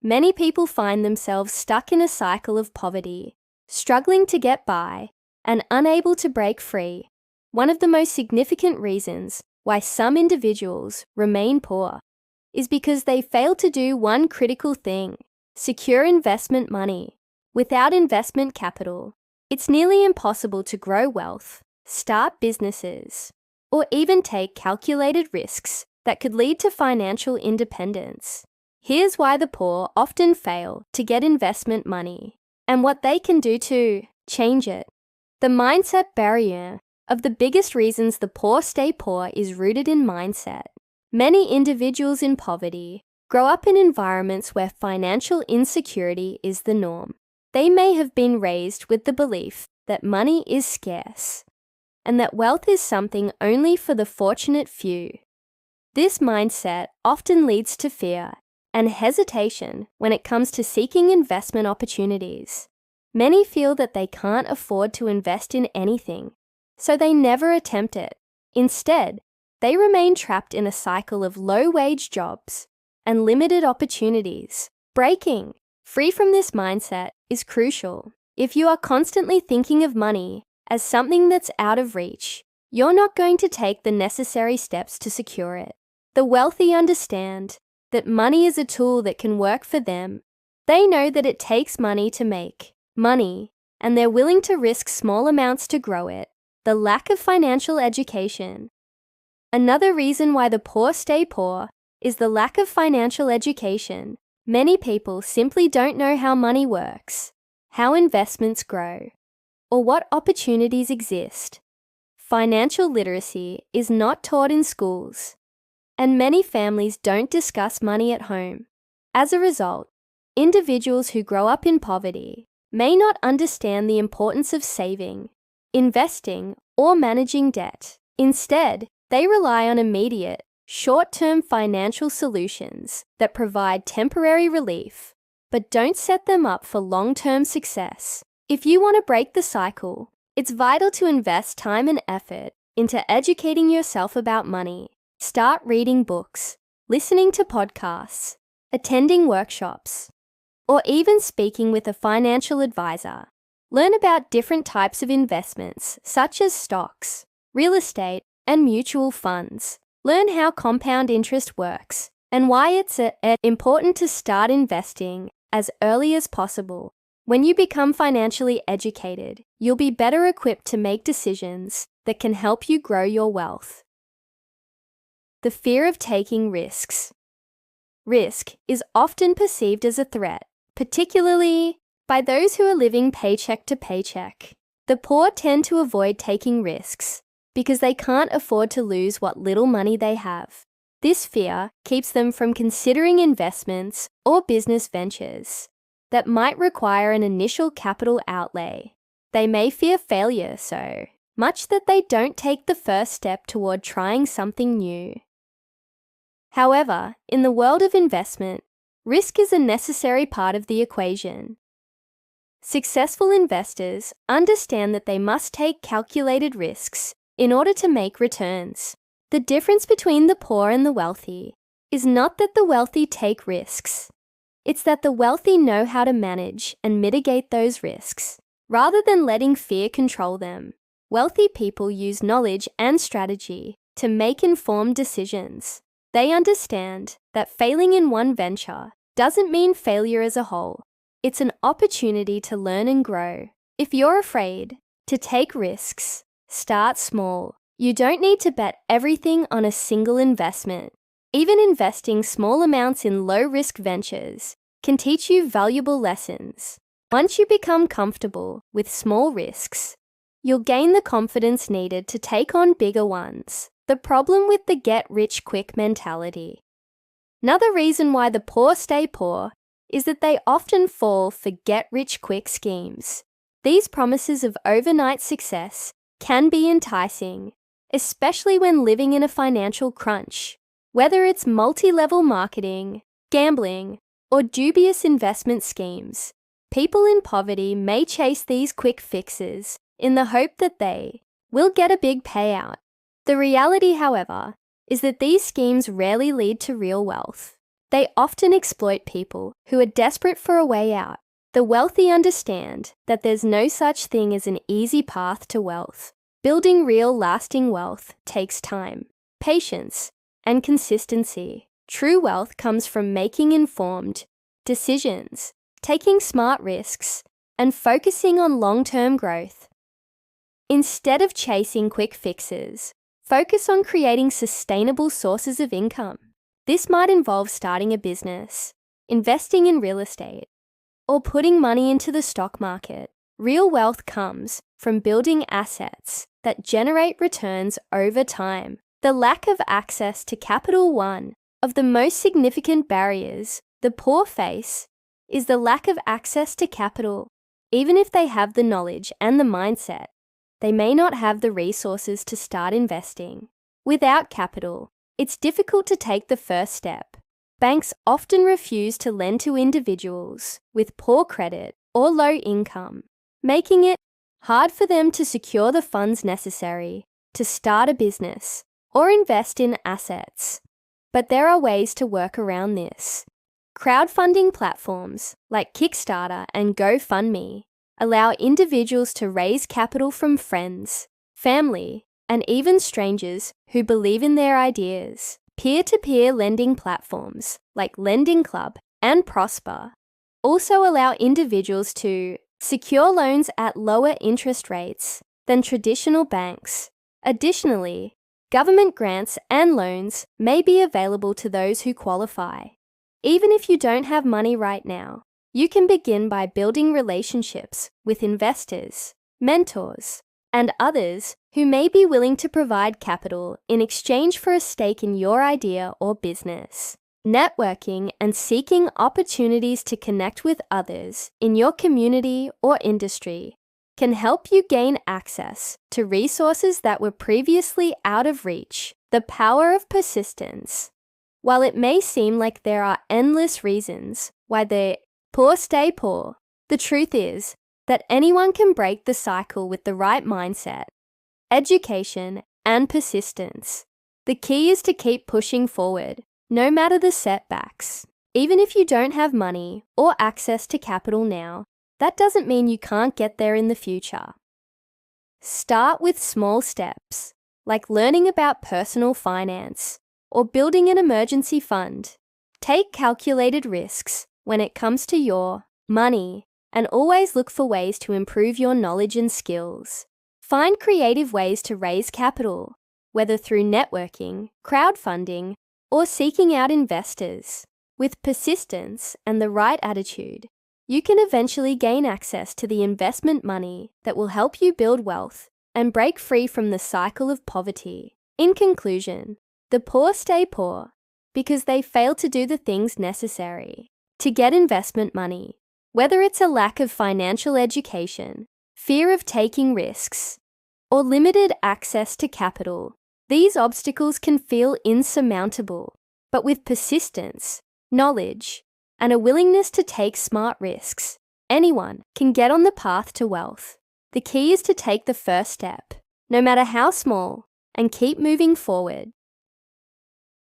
many people find themselves stuck in a cycle of poverty, struggling to get by, and unable to break free. One of the most significant reasons why some individuals remain poor is because they fail to do one critical thing: secure investment money. Without investment capital, it's nearly impossible to grow wealth, start businesses, or even take calculated risks that could lead to financial independence. Here's why the poor often fail to get investment money and what they can do to change it. The mindset barrier of the biggest reasons the poor stay poor is rooted in mindset. Many individuals in poverty grow up in environments where financial insecurity is the norm. They may have been raised with the belief that money is scarce and that wealth is something only for the fortunate few. This mindset often leads to fear and hesitation when it comes to seeking investment opportunities. Many feel that they can't afford to invest in anything, so they never attempt it. Instead, they remain trapped in a cycle of low-wage jobs and limited opportunities. Breaking free from this mindset is crucial. If you are constantly thinking of money as something that's out of reach, you're not going to take the necessary steps to secure it. The wealthy understand that money is a tool that can work for them. They know that it takes money to make money, and they're willing to risk small amounts to grow it. The lack of financial education. Another reason why the poor stay poor is the lack of financial education. Many people simply don't know how money works, how investments grow, or what opportunities exist. Financial literacy is not taught in schools, and many families don't discuss money at home. As a result, individuals who grow up in poverty may not understand the importance of saving, investing, or managing debt. Instead, they rely on immediate, short-term financial solutions that provide temporary relief, but don't set them up for long-term success. If you want to break the cycle, it's vital to invest time and effort into educating yourself about money. Start reading books, listening to podcasts, attending workshops, or even speaking with a financial advisor. Learn about different types of investments, such as stocks, real estate, and mutual funds. Learn how compound interest works and why it's important to start investing as early as possible. When you become financially educated, you'll be better equipped to make decisions that can help you grow your wealth. The fear of taking risks. Risk is often perceived as a threat, particularly by those who are living paycheck to paycheck. The poor tend to avoid taking risks because they can't afford to lose what little money they have. This fear keeps them from considering investments or business ventures that might require an initial capital outlay. They may fear failure so much that they don't take the first step toward trying something new. However, in the world of investment, risk is a necessary part of the equation. Successful investors understand that they must take calculated risks in order to make returns. The difference between the poor and the wealthy is not that the wealthy take risks. It's that the wealthy know how to manage and mitigate those risks, rather than letting fear control them. Wealthy people use knowledge and strategy to make informed decisions. They understand that failing in one venture doesn't mean failure as a whole. It's an opportunity to learn and grow. If you're afraid to take risks, start small. You don't need to bet everything on a single investment. Even investing small amounts in low-risk ventures can teach you valuable lessons. Once you become comfortable with small risks, you'll gain the confidence needed to take on bigger ones. The problem with the get-rich-quick mentality. Another reason why the poor stay poor is that they often fall for get-rich-quick schemes. These promises of overnight success can be enticing, especially when living in a financial crunch. Whether it's multi-level marketing, gambling, or dubious investment schemes, people in poverty may chase these quick fixes in the hope that they will get a big payout. The reality, however, is that these schemes rarely lead to real wealth. They often exploit people who are desperate for a way out. The wealthy understand that there's no such thing as an easy path to wealth. Building real, lasting wealth takes time, patience, and consistency. True wealth comes from making informed decisions, taking smart risks, and focusing on long-term growth. Instead of chasing quick fixes, focus on creating sustainable sources of income. This might involve starting a business, investing in real estate, or putting money into the stock market. Real wealth comes from building assets that generate returns over time. The lack of access to capital, one of the most significant barriers the poor face, is the lack of access to capital. Even if they have the knowledge and the mindset, they may not have the resources to start investing. Without capital, it's difficult to take the first step. Banks often refuse to lend to individuals with poor credit or low income, making it hard for them to secure the funds necessary to start a business or invest in assets. But there are ways to work around this. Crowdfunding platforms like Kickstarter and GoFundMe allow individuals to raise capital from friends, family, and even strangers who believe in their ideas. Peer-to-peer lending platforms like Lending Club and Prosper also allow individuals to secure loans at lower interest rates than traditional banks. Additionally, government grants and loans may be available to those who qualify. Even if you don't have money right now, you can begin by building relationships with investors, mentors, and others who may be willing to provide capital in exchange for a stake in your idea or business. Networking and seeking opportunities to connect with others in your community or industry can help you gain access to resources that were previously out of reach. The power of persistence. While it may seem like there are endless reasons why the poor stay poor, the truth is that anyone can break the cycle with the right mindset, education, and persistence. The key is to keep pushing forward, no matter the setbacks. Even if you don't have money or access to capital now, that doesn't mean you can't get there in the future. Start with small steps, like learning about personal finance or building an emergency fund. Take calculated risks when it comes to your money, and always look for ways to improve your knowledge and skills. Find creative ways to raise capital, whether through networking, crowdfunding, or seeking out investors. With persistence and the right attitude, you can eventually gain access to the investment money that will help you build wealth and break free from the cycle of poverty. In conclusion, the poor stay poor because they fail to do the things necessary to get investment money. Whether it's a lack of financial education, fear of taking risks, or limited access to capital, these obstacles can feel insurmountable. But with persistence, knowledge, and a willingness to take smart risks, anyone can get on the path to wealth. The key is to take the first step, no matter how small, and keep moving forward.